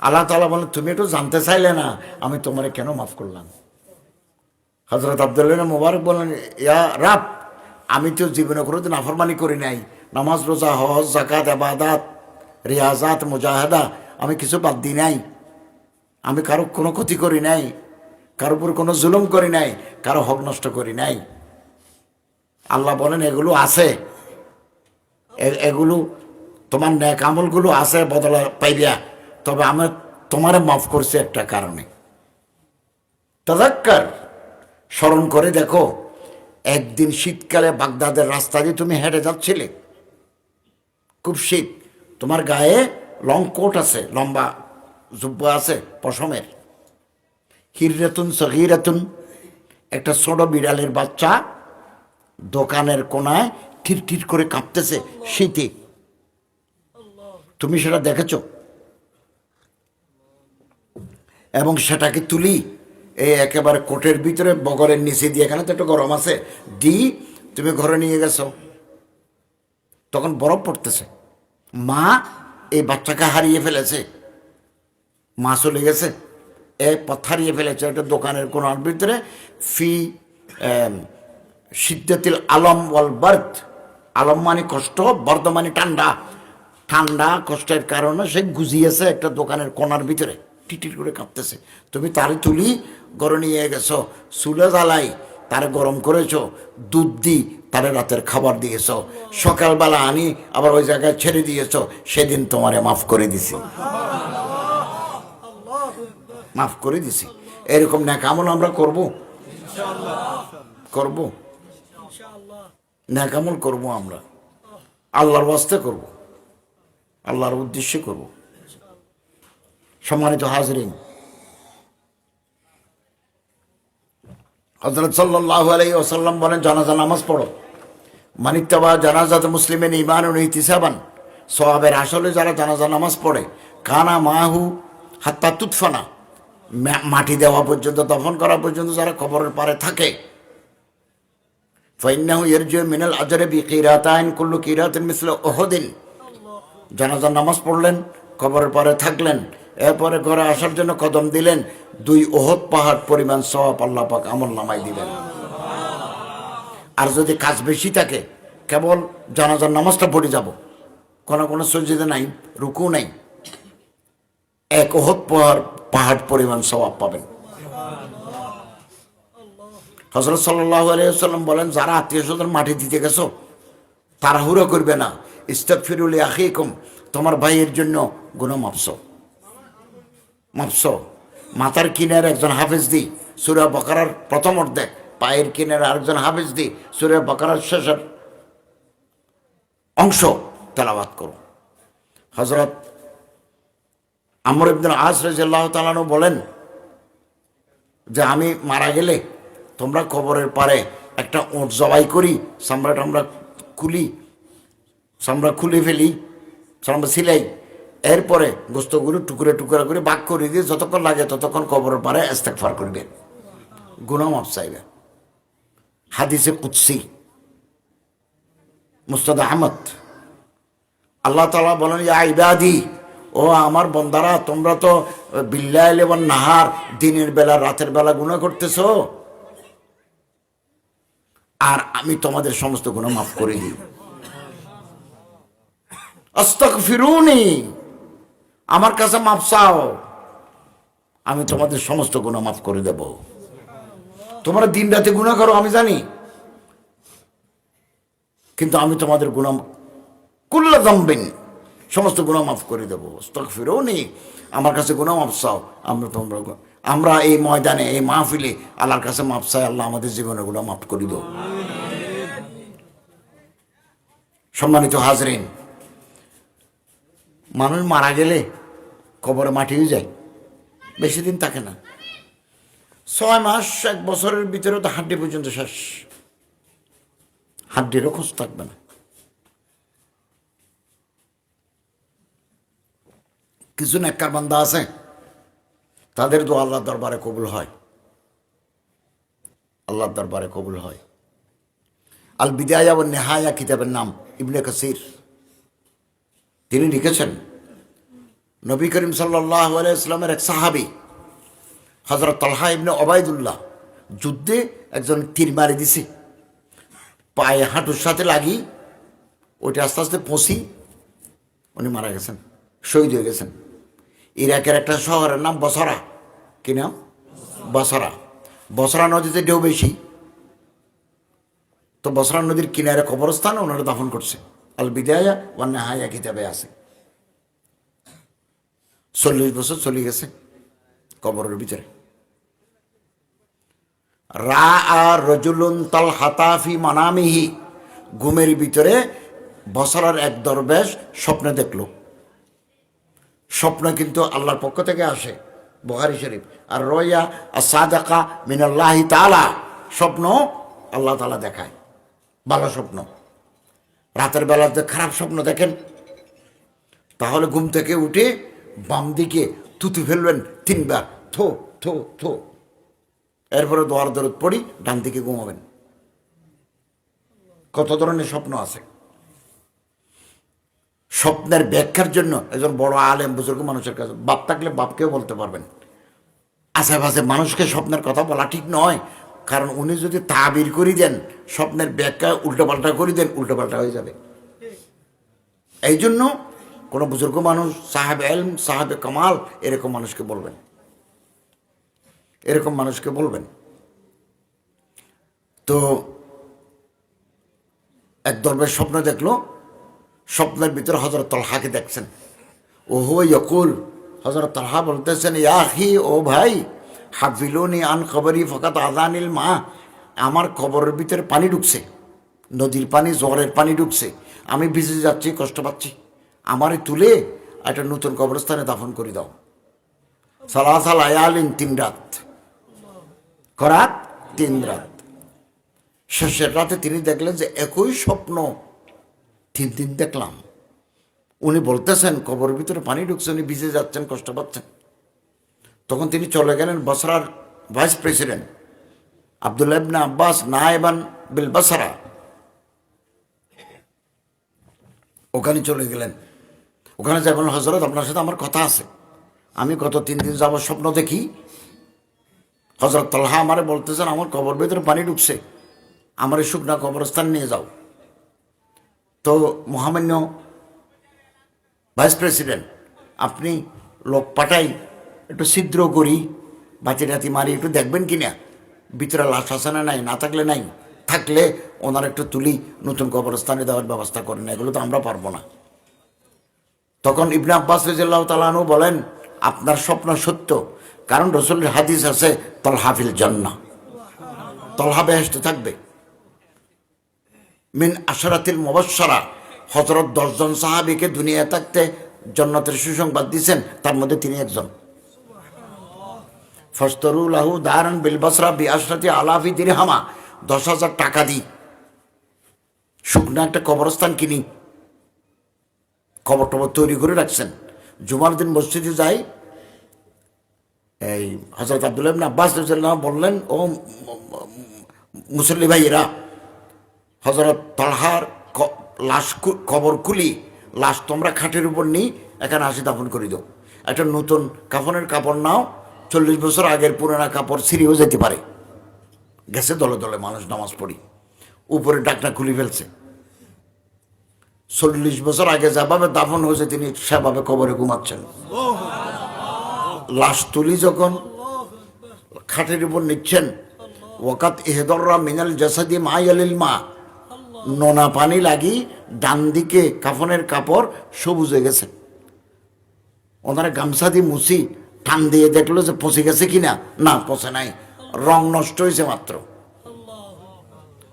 আল্লাহ তাআলা বলেন, তুমি একটু জানতে চাইলে না আমি তোমারে কেন মাফ করলাম? হযরত আব্দুল্লাহ মুবারক বলেন, ইয়া রাব, আমি তো জীবনে কোনোদিন নাফরমানি করি নাই। নামাজ, রোজা, হজ, যাকাত, ইবাদাত, রিয়াজাত, মুজাহাদা আমি কিছু বাদ দিই নাই। আমি কারো কোনো ক্ষতি করি নাই, কারোর উপর কোনো জুলুম করি নাই, কারো হক নষ্ট করি নাই। আল্লাহ বলেন, এগুলো আছে, এগুলো তোমার নেক আমলগুলো আছে, বদলা পাইবিয়া। তবে আমি তোমারে মাফ করছি একটা কারণে। তাযাক্কার, স্মরণ করে দেখো, একদিন শীতকালে বাগদাদের রাস্তা দিয়ে তুমি হেঁটে যাচ্ছিলে, খুব শীত, তোমার গায়ে লং কোট আছে, লম্বা জুব্বা আছে পশমের। হিররাতুন সগীরাতুন, একটা ছোট বিড়ালের বাচ্চা দোকানের কোনায় ঠির ঠির করে কাঁপতেছে শীতে। তুমি সেটা দেখেছো? এবং সেটাকে তুলি এই একেবারে কোটের ভিতরে বগলের নিচে দিয়ে, এখানে তো একটু গরম আছে, তুমি ঘরে নিয়ে গেছো। তখন বরফ পড়তেছে, মা এই বাচ্চাকে হারিয়ে ফেলেছে, মা চলে গেছে, পথ হারিয়ে ফেলেছে একটা দোকানের কোনার ভিতরে। ফি সিদ্ধাতিল আলম ওয়াল বার্দ, আলম মানে কষ্ট, বর্দ মানে ঠান্ডা, ঠান্ডা কষ্টের কারণে সে গুজিয়েছে একটা দোকানের কোনার ভিতরে, টিটির করে কাঁপতেছে। তুমি তারে তুলি ঘরে নিয়ে গেছো, চুলে জ্বালাই তারে গরম করেছো, দুধ দি তারে রাতের খাবার দিয়েছ, সকালবেলা আনি আবার ওই জায়গায় ছেড়ে দিয়েছ। সেদিন তোমারে মাফ করে দিছি, মাফ করে দিছি। এরকম নেক আমল আমরা করব, করব, নেক আমল করব, আমরা আল্লাহর ওয়াস্তে করব, আল্লাহর উদ্দেশ্যে করব। সম্মানিত হাজরিন, হযরত সাল্লাল্লাহু আলাইহি ওয়াসাল্লাম বলেন, জানাজা নামাজ পড়ো। মানিত্তাবা জানাজাত মুসলিমেন ঈমানুন ওয়া ইহতিসাবান, সওয়াবের আসলে যারা জানাজা নামাজ পড়ে, কানা মাহু হাত্তা তুদফানা, মাটি দেওয়া পর্যন্ত, দফন করা পর্যন্ত যারা কবরের পারে থাকে, ফাইন্নাহু ইয়ারজু মিনাল আজরি বিকিরাতাইন কুল্লু কিরাতিন মিসলু উহুদিন। জানাজার নামাজ পড়লেন, কবরের পারে থাকলেন, এরপরে ঘরে আসার জন্য কদম দিলেন, 2 উহুদ পাহাড় পরিমাণ সওয়াব আল্লাহ পাক আমল নামায় দিবেন। আর যদি কাজ বেশি থাকে, কেবল জানাজার নামাজটা পড়ে যাব, কোনো সজদা নাই, রুকু নাই, 1 উহুদ পাহাড় পরিমাণ সওয়াব পাবেন। হযরত সাল্লাল্লাহু আলাইহি ওয়াসাল্লাম বলেন, যারা আত্মীয় স্বজন মাটি দিতে গেছো, তাড়াহুড়ো করবে না। ইস্তাগফিরু লি আখিকুম, তোমার ভাইয়ের জন্য গুনাহ মাফসো। মাথার কিনার একজন হাফেজ দি সূরা বাকারার প্রথম অর্ধেক, পায়ের কিনারে আরেকজন হাফেজ দি সূরা বাকারার শেষের অংশ তেলাওয়াত করো। হযরত আমর ইবনে আস রাদিয়াল্লাহু তাআলা আনহু বলেন যে, আমি মারা গেলে তোমরা কবরের পারে একটা উট জবাই করি, চামড়াটা আমরা খুলে ফেলি, চামড়া সিলাই, এরপরে গোস্তগুলো টুকরে টুকরা করে ভাগ করে দিয়ে যতক্ষণ লাগে ততক্ষণ কবরের পারে ইস্তেগফার করবে, গুনাহ মাফ চাইবে। হাদিসে কুদসি, মুসনাদ আহমদ। আল্লাহ তাআলা বলেন, ইয়া ইবাদি, ও আমার বন্দারা, তোমরা তো বিল্লাইল ওয়ান নাহার, দিনের বেলা রাতের বেলা গুনাহ করতেছো, আর আমি তোমাদের সমস্ত গুনাহ মাফ করে দিই। আস্তাগফিরুনি, আমার কাছে মাফ চাও, আমি তোমাদের সমস্ত গুনাহ মাফ করে দেব। তোমরা দিন রাতে গুনাহ করো আমি জানি, কিন্তু আমি তোমাদের গুনাহ কুল্লা যামবিন, সমস্ত গুনাহ মাফ করে দেব। আস্তাগফিরুনি, আমার কাছে গুনাহ মাফ চাও। আমরা এই ময়দানে, এই মাহফিলে আল্লাহর কাছে মাফ চাই, আল্লাহ আমাদের জীবনের গুনাহ মাফ করে দাও। সম্মানিত হাজরিন, মানুষ মারা গেলে কবরে মাটি হয়ে যায়, বেশি দিন থাকে না, 6 মাস 1 বছরের ভিতরে তো হাড্ডি পর্যন্ত শেষ, হাড্ডিরও খোঁজ থাকবে না। কিছু নেককার বান্দা আছে, তাদের দোয়া আল্লাহর দরবারে কবুল হয়, আল্লাহর দরবারে কবুল হয়। আল বিদায়া ওয়ান নিহায়া কিতাবের নাম ইবনে কাসির, তিনি লিখেছেন নবী করিম সাল্লাল্লাহু আলাইহি ইসলামের এক সাহাবী হযরত তালহা ইবনে ওবায়দুল্লাহ যুদ্ধে একজন তীর মারি দিছে, পায়ে হাঁটুর সাথে লাগি, ওইটা আস্তে আস্তে পৌঁছি উনি মারা গেছেন, শহীদ হয়ে গেছেন। ইরাকের একটা শহরের নাম বসরা। কি নাম? বসরা। বসরা নদীতে ঢেউ বেশি, তো বসরা নদীর কিনারে কবরস্থানে ওনারা দাফন করছে। আল বিদায়া ওয়ান নিহায়া কিতাবে আছে। 40 বছর চলে গেছে কবরের ভিতরে। রজুলুন তালহাতা ফি মানামিহি, ঘুমের ভিতরে বসরার এক দরবেশ স্বপ্নে দেখলো। স্বপ্ন কিন্তু আল্লাহর পক্ষ থেকে আসে, বুখারী শরীফ। আর রয়া আসাদাকা মিনাল্লাহি তাআলা, স্বপ্ন আল্লাহ তাআলা দেখায়, ভালো স্বপ্ন। রাতের বেলাতে খারাপ স্বপ্ন দেখেন, তাহলে ঘুম থেকে উঠে বাম দিকে থুতু ফেলবেন 3 বার, থো থো থো, এরপরে দোয়ার দরদ পড়ি ডান দিকে ঘুমাবেন। কত ধরনের স্বপ্ন আছে। স্বপ্নের ব্যাখ্যার জন্য একজন বড় আলেম বুজুর্গ মানুষের কাছে, বাপ থাকলে বাপকেও বলতে পারবেন। আশেপাশে মানুষকে স্বপ্নের কথা বলা ঠিক নয়, কারণ উনি যদি তাবির করে দেন, স্বপ্নের ব্যাখ্যা উল্টোপাল্টা করে দেন, উল্টোপাল্টা হয়ে যাবে। এই জন্য কোনো বুজুর্গ মানুষ, সাহেব এলম, সাহেব কামাল, এরকম মানুষকে বলবেন, এরকম মানুষকে বলবেন। তো এক দরবেশ স্বপ্ন দেখলো, স্বপ্নের ভিতরে হযরত তালহাকে দেখছেন। ওহো ইয়াকুল, হযরত তালহা বলতেছেন, ইয়া আখি, ও ভাই, হাফিলুনি আন কবরি ফাকাত আযানিল মা, আমার কবরের ভিতরে পানি ঢুকছে, নদীর পানি, জ্বরের পানি ঢুকছে, আমি ভিজে যাচ্ছি, কষ্ট পাচ্ছি, আমারে তুলে একটা নতুন কবরস্থানে দাফন করে দাও। সালাসা লায়ালিন, 3 রাত, করাত 3 রাত। শেষের রাতে তিনি দেখলেন যে একই স্বপ্ন 3 দিন দেখলাম। উনি বলতেছেন কবরের ভিতরে পানি ঢুকছে, উনি ভিজে যাচ্ছেন, কষ্ট পাচ্ছেন। তখন তিনি চলে গেলেন বসরার ভাইস প্রেসিডেন্ট আব্দুল্লাহ ইবনে আব্বাস নায়েবান বিল বসরা, ওখানে চলে গেলেন। ওখানে যা বললেন, হযরত আপনার সাথে আমার কথা আছে, আমি গত 3 দিন যাবত স্বপ্ন দেখি, হযরত তালহা আমারে বলতেছেন আমার কবর ভিতরে পানি ঢুকছে, আমার এই শুকনা কবরস্থান নিয়ে যাও। তো মহামান্য ভাইস প্রেসিডেন্ট, আপনি লোক পাঠাই, একটু ছিদ্র করি, বাতি রাতি মারি, একটু দেখবেন কি না ভিতরে লাশ আছে না নাই, না থাকলে নাই, থাকলে ওনার একটু তুলি নতুন কবরস্থানে দেওয়ার ব্যবস্থা করেন, এগুলো তো আমরা পারবো না। তখন ইবনে আব্বাস রাদিয়াল্লাহু তাআলা আনহু বলেন, আপনার স্বপ্ন সত্য, কারণ রাসূলের হাদিস আছে তালহা ফিল জান্নাহ, তালহা বেহেশতে থাকবে। মিন আশরাতিল মুবাশশারা, হযরত 10 জন সাহাবীকে দুনিয়া থাকতে জান্নাতের সুসংবাদ দিয়েছেন, তার মধ্যে তিনি একজন। ফাস্তারু লাহু দারান বিল বসরা বিআশরাতি আলাফি দিরহামা, 10,000 টাকা দিই শুকনা একটা কবরস্থান কিনি, কবর টবর তৈরি করে রাখছেন। জুমার দিন মসজিদে যাই, এই হযরত আব্দুল্লাহ ইবনে আব্বাস রাদিয়াল্লাহু আনহু বললেন, ও মুসল্লি ভাইয়েরা, হযরত তালহার লাশ কবর খুলি, লাশ তোমরা খাটের উপর নিই, এখানে আসি দাফন করে দাও। একটা নতুন কাফনের কাপড় নাও, 40 বছর আগের পুরানা কাপড় ছিঁড়েও যেতে পারে। গেছে দলে দলে মানুষ নামাজ পড়ি, উপরে ডাকনা খুলে ফেলছে। 40 বছর আগে যেভাবে দাফন হয়েছে তিনি সেভাবে কবরে ঘুমাচ্ছেন। লাশ তুলি যখন খাটের উপর নিচ্ছেন, ওয়াকাত ইহদররা মিনাল জাসাদি মায়ালিল মা, নোনা পানি লাগি ডান দিকে কাফনের কাপড় সবুজ হয়ে গেছে। ওনারা গামছা দিয়ে মুছি টান দিয়ে দেখলো যে পচে গেছে কিনা, না পচে নাই, রং নষ্ট হয়েছে মাত্র।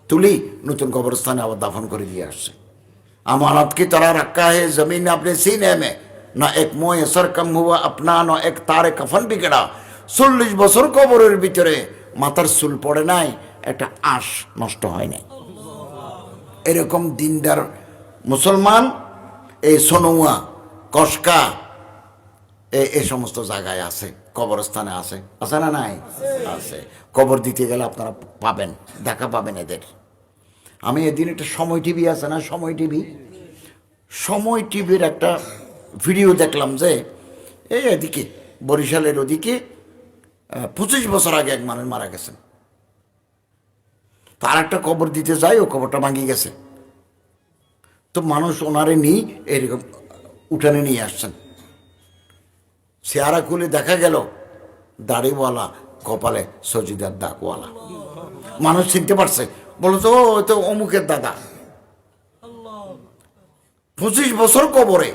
তুলি নতুন কবরস্থানে আবার দাফন করে দিয়ে আসছে। আমানত কি तरह रखा है जमीन ने अपने सीने में, ना एक मोह सर कम हुआ अपना, ना एक तारे कफन बिगड़ा। 40 বছর কবরের ভিতরে মাথার চুল পড়ে নাই, একটা আঁশ নষ্ট হয় নাই। এরকম দিনদার মুসলমান এই সোনুয়া, কসকা, এই সমস্ত জায়গায় আছে, কবরস্থানে আছে, আছে না নাই? আছে। কবর দিতে গেলে আপনারা পাবেন, দেখা পাবেন এদের। আমি এদিন একটা সময় টিভি আছে না, সময় টিভির একটা ভিডিও দেখলাম যে এই এদিকে বরিশালের ওদিকে 25 বছর আগে এক মানুষ মারা গেছেন। তার একটা কবর দিতে যায়, ও কবরটা ভাঙি গেছে। তো মানুষ ওনারে নিয়ে এরকম উঠানে নিয়ে আসছেন। চেহারা খুলে দেখা গেল দাড়িওয়ালা, কপালে সজিদার দাগওয়ালা। মানুষ চিনতে পারছে, বলো তো ও তো অমুকের দাদা। 25 বছর কবরে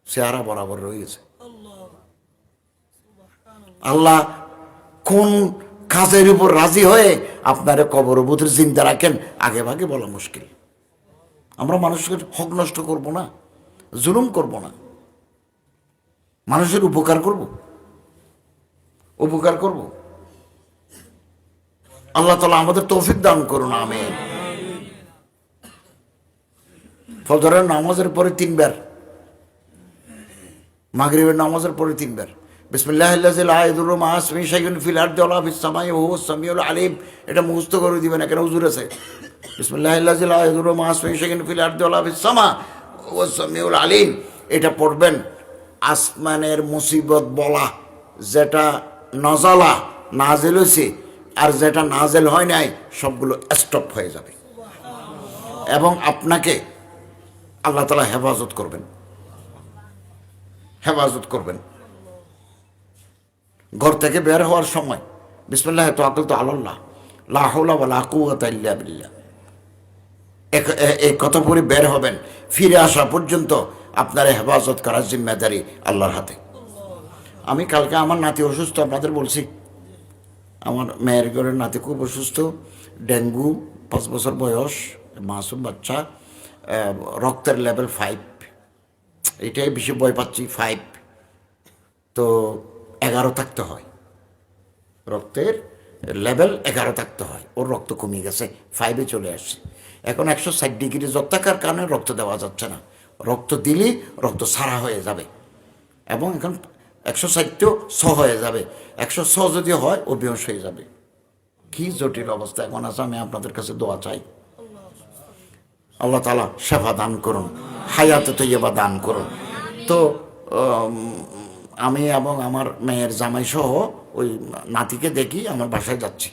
চেহারা বরাবর রয়েছে। আল্লাহ কোন কাজের উপর রাজি হয়ে আপনারা কবর ভিতরে চিন্তা রাখেন, আগে ভাগে বলা মুশকিল। আমরা মানুষের হক নষ্ট করব না, জুলুম করব না, মানুষের উপকার করব, উপকার করব। আল্লাহ তাআলা আমাদের তৌফিক দান করুন, আমিন। ফজরের নামাজের পরে 3 বার, মাগরিবের নামাজের পরে 3 বার বিসমিল্লাহিল্লাযী লা ইয়াদুররু মা ইসমিহি শাইউন ফিল আরদি ওয়ালা ফিস সামাই ওয়া হুয়াস সামিউল আলিম। এটা মুখস্থ করে দিবেন, এখানে হুজুর আছে। বিসমিল্লাহিল্লাযী লা ইয়াদুররু মা ইসমিহি শাইউন ফিল আরদি ওয়ালা ফিস সামা ওয়া হুয়াস সামিউল আলিম। এটা পড়বেন। আসমানের মুসিবত বলা, যেটা নজালা নাজিল হয়েছে আর যেটা নাজিল হয় নাই, সবগুলো স্টপ হয়ে যাবে এবং আপনাকে আল্লাহ তাআলা হেফাজত করবেন, হেফাজত করবেন। ঘর থেকে বের হওয়ার সময় বিসমিল্লাহি তাওয়াক্কালতু আলাল্লাহ লা হাওলা ওয়ালা কুওয়াতা ইল্লা বিল্লাহ, এই কথা পরে বের হবেন। ফিরে আসা পর্যন্ত আপনার হেফাজত করার জিম্মেদারি আল্লাহর হাতে। আমি কালকে আমার নাতি অসুস্থ, আপনাদের বলছি। আমার মেয়ের ঘরের নাতি খুব অসুস্থ, ডেঙ্গু, 5 বছর বয়স, মাসুম বাচ্চা, রক্তের লেভেল 5। এটাই বেশি ভয় পাচ্ছি, 5। তো 11 থাকতে হয়, রক্তের লেভেল 11 থাকতে হয়। ওর রক্ত কমে গেছে, 5-এ চলে আসছে। এখন 160 ডিগ্রি জ্বর থাকার কারণে রক্ত দেওয়া যাচ্ছে না। রক্ত দিলেই রক্ত সারা হয়ে যাবে এবং এখন 160-তেও 6 হয়ে যাবে। 106 যদি হয় ও বেহুশ হয়ে যাবে। কি জটিল অবস্থা এখন আছে। আমি আপনাদের কাছে দোয়া চাই, আল্লাহ তাআলা শেফা দান করুন, হায়াতে তৈয়বা দান করুন। তো আমি এবং আমার মেয়ের জামাই সহ ওই নাতিকে দেখি আমার বাসায় যাচ্ছি।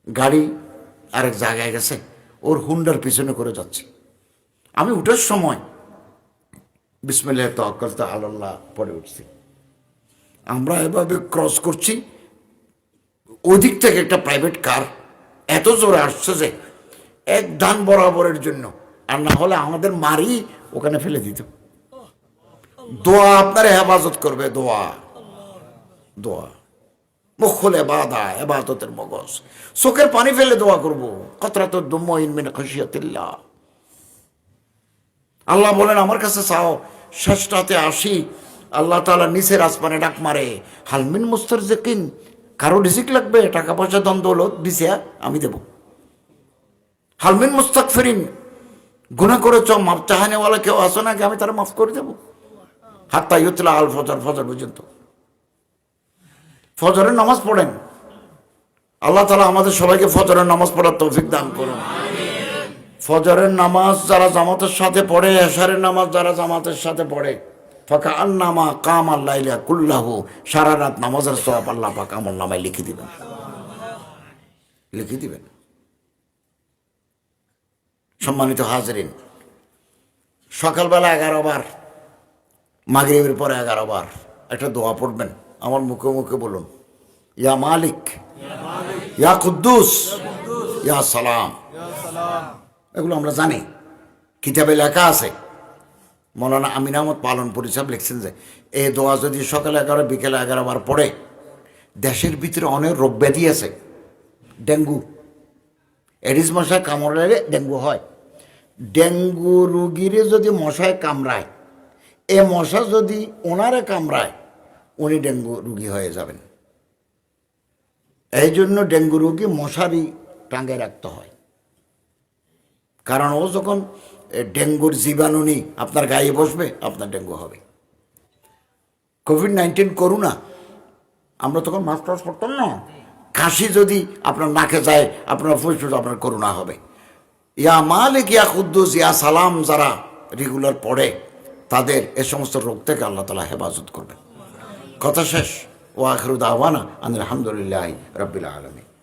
গাড়ি আরেক জায়গায় গেছে, ওর হুন্ডার পিছনে করে যাচ্ছে। আমি উঠার সময় বিসমিল্লাহি তাওয়াক্কালতু আলাল্লাহ পড়ে উঠছি। আমরা এভাবে ক্রস করছি, ওদিক থেকে একটা প্রাইভেট কার এত জোরে আসছে যে এক ডান বরাবরের জন্য, আর না হলে আমাদের মারি ওখানে ফেলে দিত। দোয়া আপনার হেফাজত করবে, দোয়া, দোয়া। মুখুল ইবাদা, ইবাদতের মগজ। চোখের পানি ফেলে দোয়া করব। কতরাতুদ দুমুইন মিন খাশিয়াতিল্লাহ। আল্লাহ বলেন আমার কাছে চাও, শেষ রাতে আসি, আল্লাহ তাআলা নিচের আসমানে ডাক মারে, হালমিন মুস্তারজিকিন, কারো রিজিক লাগবে, টাকা পয়সা ধন দৌলত দিছে, আমি দেব। হালমিন মুস্তাগফিরিন, গুনাহ করেছ, মাফ চাহানেওয়ালা কেউ আসো নাকি, আমি তারা মাফ করে দেবো। হাত্তা ইউতলা আল ফজর, ফজর পর্যন্ত। ফজরের নামাজ পড়েন। আল্লাহ তাআলা আমাদের সবাইকে ফজরের নামাজ পড়ার তৌফিক দান করুন। ফজরের নামাজ যারা জামাতের সাথে পড়ে, এশারের নামাজ যারা জামাতের সাথে পড়ে, ফাকান্নামা কামাল লাইলা কুল্লাহু, সারা রাত নামাজের সওয়াব আল্লাহ পাক আমলনামায় লিখে দিবেন, লিখে দিবেন। সম্মানিত হাজরিন, সকালবেলা 11 বার, মাগরিবের পরে 11 বার একটা দোয়া পড়বেন। আমার মুখে মুখে বলুন, ইয়া মালিক, ইয়া কুদ্দুস, ইয়া সালাম। এগুলো আমরা জানি, কিতাবে লেখা আছে। মৌলানা আমিন আহমদ পালনপুরি সাহেব লিখছেন যে এই দোয়া যদি সকালে 11 বিকেলে 11 বার পড়ে, দেশের ভিতরে অনেক রোগ ব্যাধি আছে। ডেঙ্গু, এডিস মশায় কামড়ালে ডেঙ্গু হয়। ডেঙ্গু রুগীরে যদি মশায় কামড়ায়, এ মশা যদি ওনারে কামড়ায়, উনি ডেঙ্গু রুগী হয়ে যাবেন। এই জন্য ডেঙ্গু রুগী মশারি টাঙ্গে রাখতে হয়, কারণ ও যখন ডেঙ্গুর জীবাণু নিয়ে আপনার গায়ে বসবে, আপনার ডেঙ্গু হবে। কোভিড-19 করোনা, আমরা তখন মাস্ক টাস্ক পরতাম না। কাশি যদি আপনার নাকে যায়, আপনার ফুসফুস, আপনার করোনা হবে। ইয়া মালিক, ইয়া কুদ্দুস, ইয়া সালাম যারা রেগুলার পড়ে, তাদের এ সমস্ত রোগ থেকে আল্লাহ তাআলা হেফাজত করবেন। কথা শেষ। ওয়া আখিরু দাওয়ানা আনিল হামদুলিল্লাহি রাব্বিল আলামিন।